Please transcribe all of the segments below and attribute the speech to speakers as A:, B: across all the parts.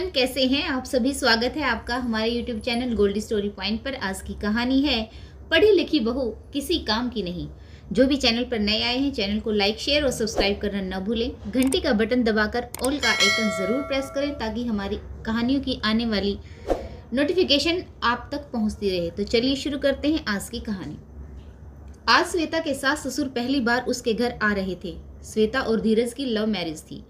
A: कैसे हैं आप सभी। स्वागत है आपका हमारे YouTube channel Goldie story point पर। आज की कहानी है पढ़ी लिखी बहू किसी काम की नहीं। जो भी चैनल पर नए आए हैं चैनल को लाइक शेयर और सब्सक्राइब करना न भूलें। घंटी का बटन दबाकर ऑल का आइकन जरूर प्रेस करें ताकि हमारी कहानियों की आने वाली नोटिफिकेशन आप तक पहुंचती रहे। तो चलिए शुरू करते हैं आज की कहानी। आज श्वेता के सास ससुर पहली बार उसके घर आ रहे थे। श्वेता और धीरज की लव मैरिज थी।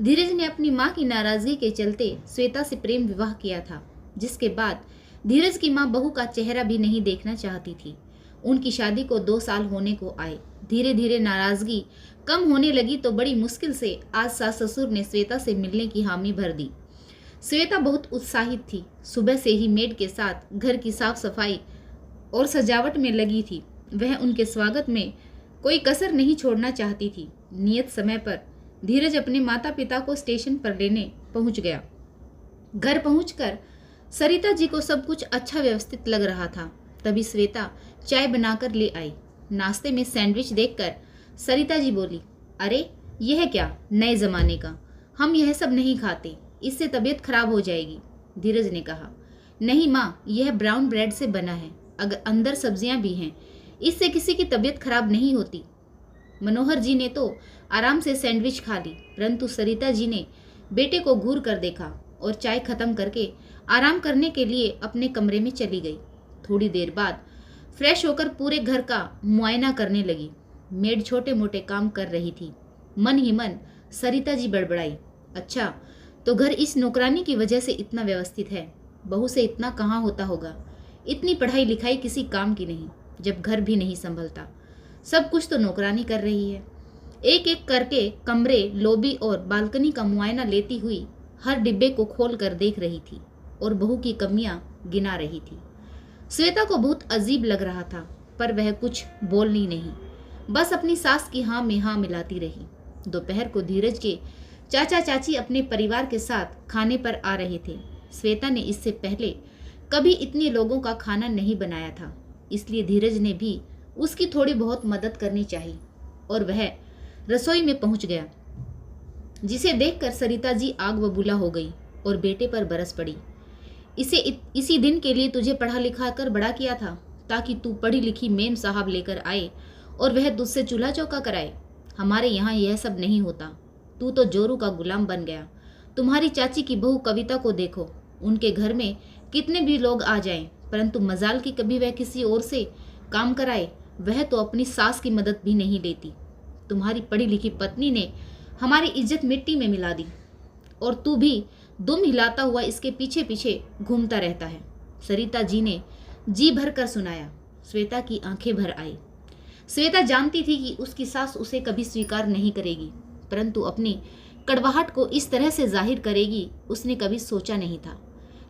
A: धीरज ने अपनी मां की नाराजगी के चलते श्वेता से प्रेम विवाह किया था, जिसके बाद धीरज की मां बहू का चेहरा भी नहीं देखना चाहती थी। उनकी शादी को 2 साल होने को आए। धीरे धीरे नाराजगी कम होने लगी तो बड़ी मुश्किल से आज सास ससुर ने श्वेता से मिलने की हामी भर दी। श्वेता बहुत उत्साहित थी। सुबह से ही मेड के साथ घर की साफ सफाई और सजावट में लगी थी। वह उनके स्वागत में कोई कसर नहीं छोड़ना चाहती थी। नियत समय पर धीरज अपने माता पिता को स्टेशन पर लेने पहुंच गया। घर पहुंचकर सरिता जी को सब कुछ अच्छा व्यवस्थित लग रहा था। तभी श्वेता चाय बनाकर ले आई। नाश्ते में सैंडविच देखकर सरिता जी बोली, अरे यह क्या नए जमाने का, हम यह सब नहीं खाते, इससे तबीयत खराब हो जाएगी। धीरज ने कहा, नहीं माँ, यह ब्राउन ब्रेड से बना है, अगर अंदर सब्जियां भी हैं, इससे किसी की तबीयत खराब नहीं होती। मनोहर जी ने तो आराम से सैंडविच खा ली, परंतु सरिता जी ने बेटे को घूर कर देखा और चाय खत्म करके आराम करने के लिए अपने कमरे में चली गई। थोड़ी देर बाद फ्रेश होकर पूरे घर का मुआयना करने लगी। मेड छोटे मोटे काम कर रही थी। मन ही मन सरिता जी बड़बड़ाई, अच्छा तो घर इस नौकरानी की वजह से इतना व्यवस्थित है, बहू से इतना कहाँ होता होगा। इतनी पढ़ाई लिखाई किसी काम की नहीं, जब घर भी नहीं संभलता, सब कुछ तो नौकरानी कर रही है। एक एक करके कमरे, लॉबी और बालकनी का मुआयना लेती हुई हर डिब्बे को खोल कर देख रही थी और बहू की कमियां गिना रही थी। श्वेता को बहुत अजीब लग रहा था, पर वह कुछ बोलनी नहीं, बस अपनी सास की हाँ में हाँ मिलाती रही। दोपहर को धीरज के चाचा चाची अपने परिवार के साथ खाने पर आ रहे थे। श्वेता ने इससे पहले कभी इतने लोगों का खाना नहीं बनाया था, इसलिए धीरज ने भी उसकी थोड़ी बहुत मदद करनी चाहिए और वह रसोई में पहुंच गया, जिसे देखकर सरिता जी आग बबूला हो गई और बेटे पर बरस पड़ी। इसी दिन के लिए तुझे पढ़ा लिखा कर बड़ा किया था, ताकि तू पढ़ी लिखी मेम साहब लेकर आए और वह तुझसे चूल्हा चौका कराए। हमारे यहाँ यह सब नहीं होता, तू तो जोरू का गुलाम बन गया। तुम्हारी चाची की बहू कविता को देखो, उनके घर में कितने भी लोग आ जाएं, परंतु मजाल की कभी वह किसी और से काम कराए, वह तो अपनी सास की मदद भी नहीं लेती। तुम्हारी पढ़ी लिखी पत्नी ने हमारी इज्जत मिट्टी में मिला दी और तू भी दुम हिलाता हुआ इसके पीछे पीछे घूमता रहता है। सरिता जी ने जी भर कर सुनाया। श्वेता की आंखें भर आई। श्वेता जानती थी कि उसकी सास उसे कभी स्वीकार नहीं करेगी, परंतु अपनी कड़वाहट को इस तरह से जाहिर करेगी उसने कभी सोचा नहीं था।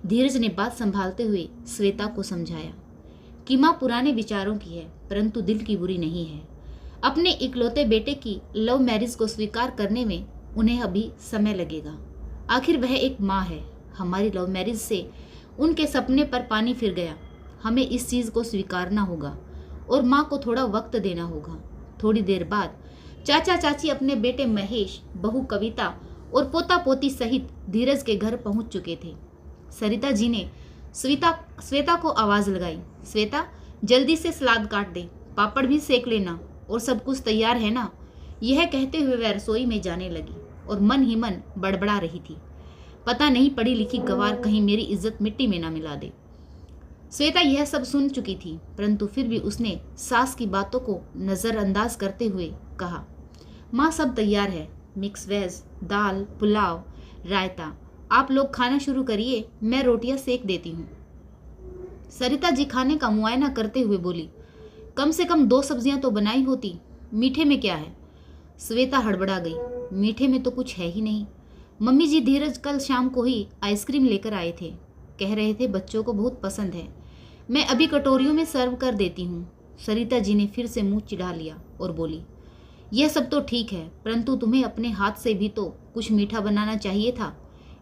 A: धीरज ने बात संभालते हुए श्वेता को समझाया कि माँ पुराने विचारों की है, परंतु दिल की बुरी नहीं है। अपने इकलौते बेटे की लव मैरिज को स्वीकार करने में उन्हें अभी समय लगेगा। आखिर वह एक माँ है। हमारी लव मैरिज से उनके सपने पर पानी फिर गया। हमें इस चीज़ को स्वीकारना होगा और माँ को थोड़ा वक्त देना होगा। थोड़ी देर बाद चाचा चाची अपने बेटे महेश, बहू कविता और पोता पोती सहित धीरज के घर पहुंच चुके थे। सरिता जी ने श्वेता को आवाज़ लगाई, श्वेता जल्दी से सलाद काट दे, पापड़ भी सेक लेना और सब कुछ तैयार है ना। यह कहते हुए वह रसोई में जाने लगी और मन ही मन बड़बड़ा रही थी, पता नहीं पढ़ी लिखी गवार कहीं मेरी इज्जत मिट्टी में ना मिला दे। श्वेता यह सब सुन चुकी थी, परंतु फिर भी उसने सास की बातों को नज़रअंदाज करते हुए कहा, माँ सब तैयार है, मिक्स वेज, दाल, पुलाव, रायता, आप लोग खाना शुरू करिए, मैं रोटियां सेक देती हूँ। सरिता जी खाने का मुआयना करते हुए बोली, कम से कम 2 सब्जियां तो बनाई होती, मीठे में क्या है। श्वेता हड़बड़ा गई, मीठे में तो कुछ है ही नहीं। मम्मी जी धीरज कल शाम को ही आइसक्रीम लेकर आए थे, कह रहे थे बच्चों को बहुत पसंद है, मैं अभी कटोरियों में सर्व कर देती हूँ। सरिता जी ने फिर से मुंह चिढ़ा लिया और बोली, यह सब तो ठीक है, परंतु तुम्हें अपने हाथ से भी तो कुछ मीठा बनाना चाहिए था।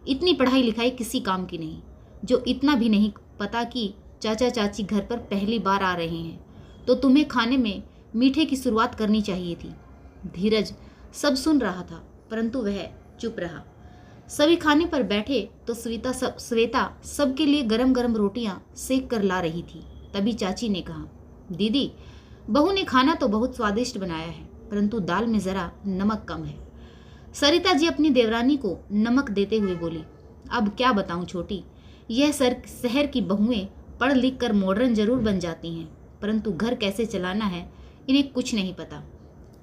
A: इतनी पढ़ाई लिखाई किसी काम की नहीं, जो इतना भी नहीं पता कि चाचा चाची घर पर पहली बार आ रहे हैं, तो तुम्हें खाने में मीठे की शुरुआत करनी चाहिए थी। धीरज सब सुन रहा था, परंतु वह चुप रहा। सभी खाने पर बैठे तो श्वेता सबके लिए गरम गरम रोटियां सेक कर ला रही थी। तभी चाची ने कहा, दीदी, बहू ने खाना तो बहुत स्वादिष्ट बनाया है, परंतु दाल में जरा नमक कम है। सरिता जी अपनी देवरानी को नमक देते हुए बोली, अब क्या बताऊं छोटी, यह शहर की बहुएं पढ़ लिख कर मॉडर्न जरूर बन जाती हैं, परंतु घर कैसे चलाना है इन्हें कुछ नहीं पता।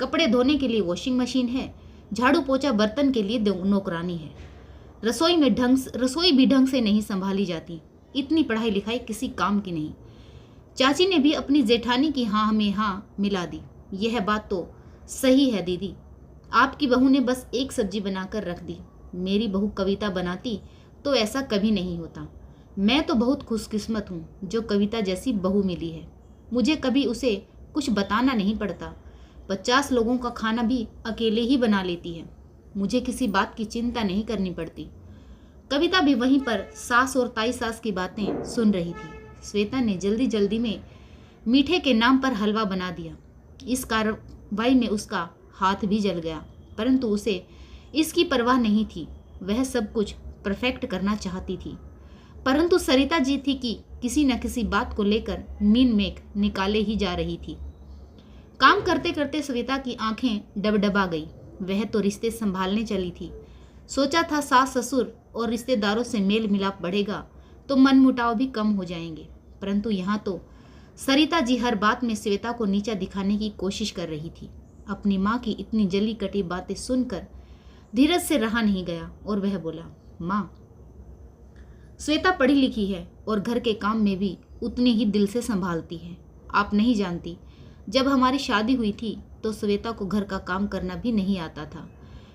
A: कपड़े धोने के लिए वॉशिंग मशीन है, झाड़ू पोछा बर्तन के लिए नौकरानी है, रसोई भी ढंग से नहीं संभाली जाती। इतनी पढ़ाई लिखाई किसी काम की नहीं। चाची ने भी अपनी जेठानी की हाँ में हाँ मिला दी। यह बात तो सही है दीदी, आपकी बहू ने बस एक सब्जी बनाकर रख दी। मेरी बहू कविता बनाती तो ऐसा कभी नहीं होता। मैं तो बहुत खुशकिस्मत हूँ जो कविता जैसी बहू मिली है। मुझे कभी उसे कुछ बताना नहीं पड़ता। 50 लोगों का खाना भी अकेले ही बना लेती है। मुझे किसी बात की चिंता नहीं करनी पड़ती। कविता भी वहीं पर सास और ताई सास की बातें सुन रही थी। श्वेता ने जल्दी जल्दी में मीठे के नाम पर हलवा बना दिया। इस कार्रवाई में उसका हाथ भी जल गया, परंतु उसे इसकी परवाह नहीं थी। वह सब कुछ परफेक्ट करना चाहती थी, परंतु सरिता जी थी कि किसी न किसी बात को लेकर मीन मेक निकाले ही जा रही थी। काम करते करते श्वेता की आंखें डबडबा गई। वह तो रिश्ते संभालने चली थी। सोचा था सास ससुर और रिश्तेदारों से मेल मिलाप बढ़ेगा तो मनमुटाव भी कम हो जाएंगे, परंतु यहाँ तो सरिता जी हर बात में श्वेता को नीचा दिखाने की कोशिश कर रही थी। अपनी माँ की इतनी जली कटी बातें सुनकर धीरज से रहा नहीं गया और वह बोला, माँ, श्वेता पढ़ी लिखी है और घर के काम में भी उतनी ही दिल से संभालती है। आप नहीं जानती, जब हमारी शादी हुई थी तो श्वेता को घर का काम करना भी नहीं आता था।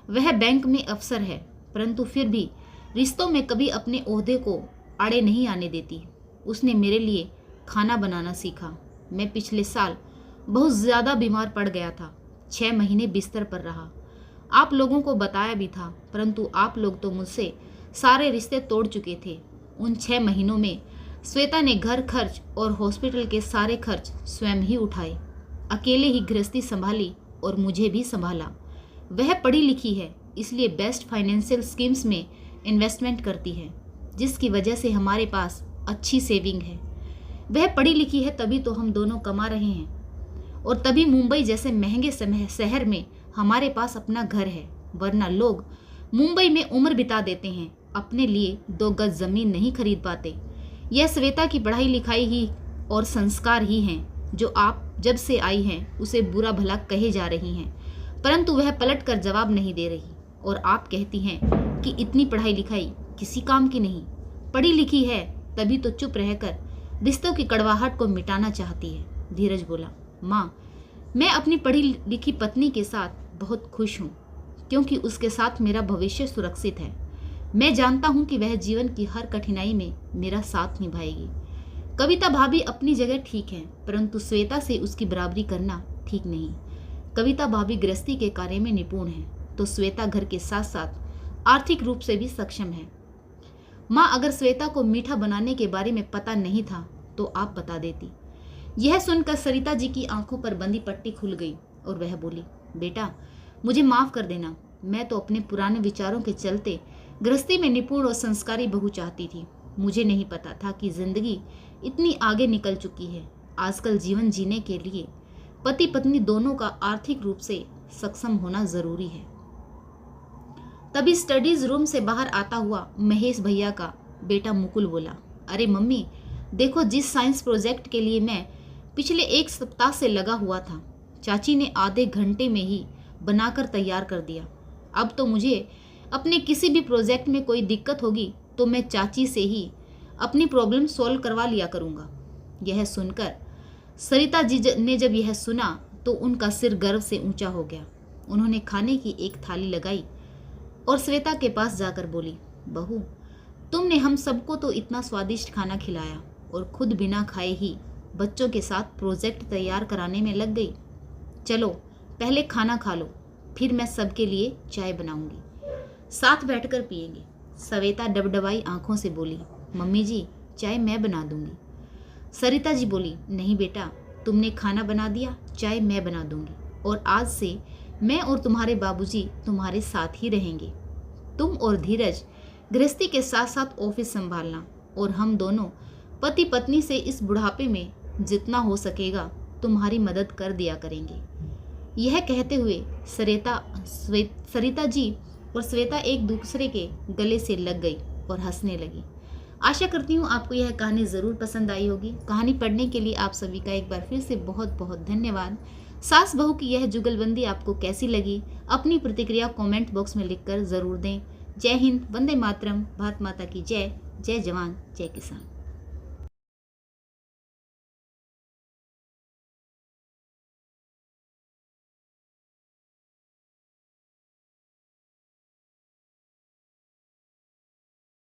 A: वह बैंक में अफसर है, परंतु फिर भी रिश्तों में कभी अपने ओहदे को आड़े नहीं आने देती। उसने मेरे लिए खाना बनाना सीखा। मैं पिछले साल बहुत ज़्यादा बीमार पड़ गया था। 6 महीने बिस्तर पर रहा। आप लोगों को बताया भी था, परंतु आप लोग तो मुझसे सारे रिश्ते तोड़ चुके थे। उन 6 महीनों में श्वेता ने घर खर्च और हॉस्पिटल के सारे खर्च स्वयं ही उठाए, अकेले ही गृहस्थी संभाली और मुझे भी संभाला। वह पढ़ी लिखी है, इसलिए बेस्ट फाइनेंशियल स्कीम्स में इन्वेस्टमेंट करती है, जिसकी वजह से हमारे पास अच्छी सेविंग है। वह पढ़ी लिखी है तभी तो हम दोनों कमा रहे हैं और तभी मुंबई जैसे महंगे शहर में हमारे पास अपना घर है, वरना लोग मुंबई में उम्र बिता देते हैं, अपने लिए 2 गज जमीन नहीं खरीद पाते। यह श्वेता की पढ़ाई लिखाई ही और संस्कार ही हैं जो आप जब से आई हैं उसे बुरा भला कहे जा रही हैं, परंतु वह पलट कर जवाब नहीं दे रही। और आप कहती हैं कि इतनी पढ़ाई लिखाई किसी काम की नहीं। पढ़ी लिखी है तभी तो चुप रहकर रिश्तों की कड़वाहट को मिटाना चाहती है। धीरज बोला, माँ, मैं अपनी पढ़ी लिखी पत्नी के साथ बहुत खुश हूँ, क्योंकि उसके साथ मेरा भविष्य सुरक्षित है। मैं जानता हूँ कि वह जीवन की हर कठिनाई में मेरा साथ निभाएगी। कविता भाभी अपनी जगह ठीक है, परंतु श्वेता से उसकी बराबरी करना ठीक नहीं। कविता भाभी गृहस्थी के कार्य में निपुण है, तो श्वेता घर के साथ साथ आर्थिक रूप से भी सक्षम है। माँ, अगर श्वेता को मीठा बनाने के बारे में पता नहीं था तो आप बता देती। यह सुनकर सरिता जी की आंखों पर बंदी पट्टी खुल गई और वह बोली, बेटा, मुझे माफ कर देना। मैं तो अपने पुराने विचारों के चलते गृहस्थी में निपुण और संस्कारी बहू चाहती थी। मुझे नहीं पता था कि जिंदगी इतनी आगे निकल चुकी है। आजकल जीवन जीने के लिए पति पत्नी दोनों का आर्थिक रूप से सक्षम होना जरूरी है। तभी स्टडीज रूम से बाहर आता हुआ महेश भैया का बेटा मुकुल बोला, अरे मम्मी, देखो, जिस साइंस प्रोजेक्ट के लिए मैं पिछले 1 सप्ताह से लगा हुआ था, चाची ने आधे घंटे में ही बनाकर तैयार कर दिया। अब तो मुझे अपने किसी भी प्रोजेक्ट में कोई दिक्कत होगी तो मैं चाची से ही अपनी प्रॉब्लम सॉल्व करवा लिया करूँगा। यह सुनकर सरिता जी ने जब यह सुना तो उनका सिर गर्व से ऊंचा हो गया। उन्होंने खाने की एक थाली लगाई और श्वेता के पास जाकर बोली, बहू, तुमने हम सबको तो इतना स्वादिष्ट खाना खिलाया और खुद बिना खाए ही बच्चों के साथ प्रोजेक्ट तैयार कराने में लग गई। चलो पहले खाना खा लो, फिर मैं सबके लिए चाय बनाऊंगी, साथ बैठकर पिएंगे। श्वेता डबडबाई आंखों से बोली, मम्मी जी, चाय मैं बना दूंगी। सरिता जी बोली, नहीं बेटा, तुमने खाना बना दिया, चाय मैं बना दूंगी और आज से मैं और तुम्हारे बाबूजी तुम्हारे साथ ही रहेंगे। तुम और धीरज गृहस्थी के साथ साथ ऑफिस संभालना, और हम दोनों पति पत्नी से इस बुढ़ापे में जितना हो सकेगा तुम्हारी मदद कर दिया करेंगे। यह कहते हुए सरिता जी और श्वेता एक दूसरे के गले से लग गई और हंसने लगी। आशा करती हूँ आपको यह कहानी ज़रूर पसंद आई होगी। कहानी पढ़ने के लिए आप सभी का एक बार फिर से बहुत बहुत धन्यवाद। सास बहू की यह जुगलबंदी आपको कैसी लगी, अपनी प्रतिक्रिया कमेंट बॉक्स में लिखकर ज़रूर दें। जय हिंद, वंदे मातरम, भारत माता की जय। जय जवान जय किसान।